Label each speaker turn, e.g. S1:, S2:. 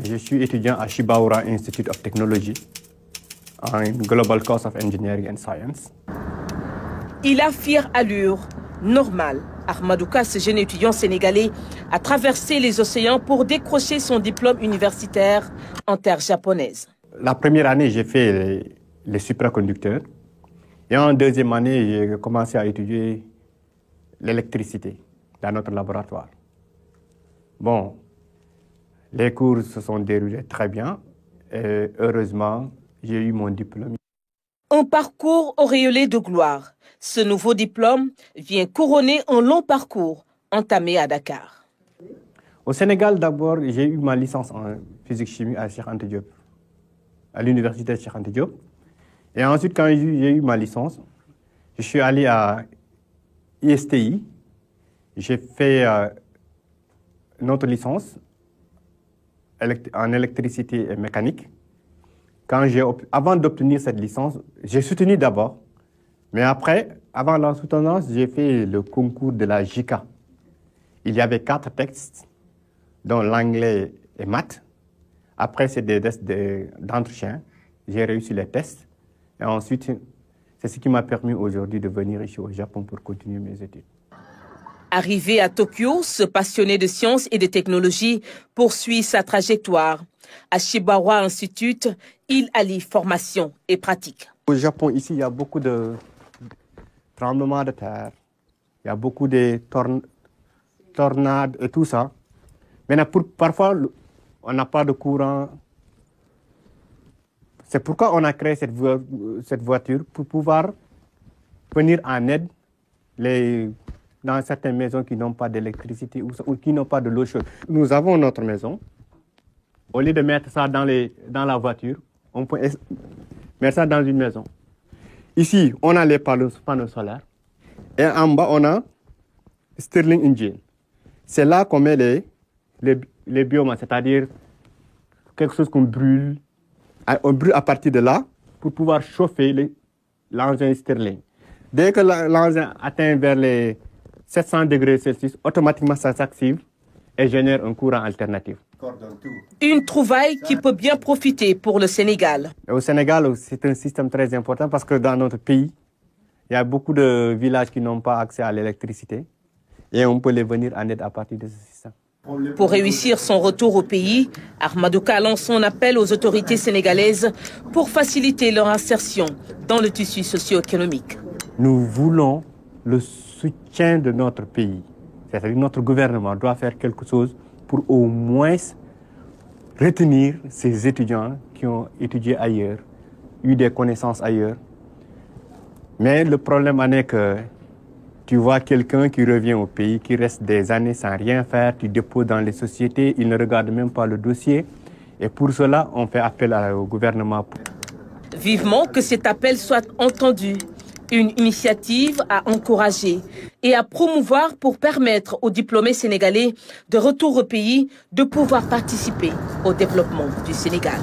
S1: Je suis étudiant à Shibaura Institute of Technology en Global Course of Engineering and Science.
S2: Il a fière allure, normale. Ahmadouka, ce jeune étudiant sénégalais, a traversé les océans pour décrocher son diplôme universitaire en terre japonaise.
S1: La première année, j'ai fait les supraconducteurs. Et en deuxième année, j'ai commencé à étudier l'électricité dans notre laboratoire. Bon, les cours se sont déroulés très bien et heureusement, j'ai eu mon diplôme.
S2: Un parcours auréolé de gloire. Ce nouveau diplôme vient couronner un long parcours entamé à Dakar.
S1: Au Sénégal, d'abord, j'ai eu ma licence en physique-chimie à Cheikh Anta Diop, à l'université de Cheikh Anta Diop. Et ensuite, quand j'ai eu ma licence, je suis allé à ISTI. J'ai fait notre licence en électricité et mécanique. Avant d'obtenir cette licence, j'ai soutenu d'abord, mais après, avant la soutenance, j'ai fait le concours de la JICA. Il y avait 4 textes, dont l'anglais et maths. Après, c'est des tests d'entretien. J'ai réussi les tests. Et ensuite, c'est ce qui m'a permis aujourd'hui de venir ici au Japon pour continuer mes études.
S2: Arrivé à Tokyo, ce passionné de sciences et de technologie poursuit sa trajectoire. À Shibaura Institute, il allie formation et pratique.
S1: Au Japon, ici, il y a beaucoup de tremblements de terre, il y a beaucoup de tornades et tout ça. Maintenant, parfois, on n'a pas de courant. C'est pourquoi on a créé cette voiture pour pouvoir venir en aide dans certaines maisons qui n'ont pas d'électricité ou qui n'ont pas de l'eau chaude. Nous avons notre maison. Au lieu de mettre ça dans la voiture, on peut mettre ça dans une maison. Ici, on a les panneaux solaires. Et en bas, on a Stirling Engine. C'est là qu'on met les biomasses, c'est-à-dire quelque chose qu'on brûle. On brûle à partir de là pour pouvoir chauffer l'engin Stirling. Dès que l'engin atteint vers les 700 degrés Celsius, automatiquement ça s'active et génère un courant alternatif.
S2: Une trouvaille qui peut bien profiter pour le Sénégal.
S1: Au Sénégal, c'est un système très important parce que dans notre pays, il y a beaucoup de villages qui n'ont pas accès à l'électricité et on peut les venir en aide à partir de ce système.
S2: Pour réussir son retour au pays, Ahmadouka lance son appel aux autorités sénégalaises pour faciliter leur insertion dans le tissu socio-économique.
S1: Nous voulons le soutien de notre pays. C'est-à-dire que notre gouvernement doit faire quelque chose pour au moins retenir ces étudiants qui ont étudié ailleurs, eu des connaissances ailleurs. Mais le problème en est que tu vois quelqu'un qui revient au pays, qui reste des années sans rien faire, tu déposes dans les sociétés, il ne regarde même pas le dossier. Et pour cela, on fait appel au gouvernement.
S2: Vivement que cet appel soit entendu. Une initiative à encourager et à promouvoir pour permettre aux diplômés sénégalais de retour au pays de pouvoir participer au développement du Sénégal.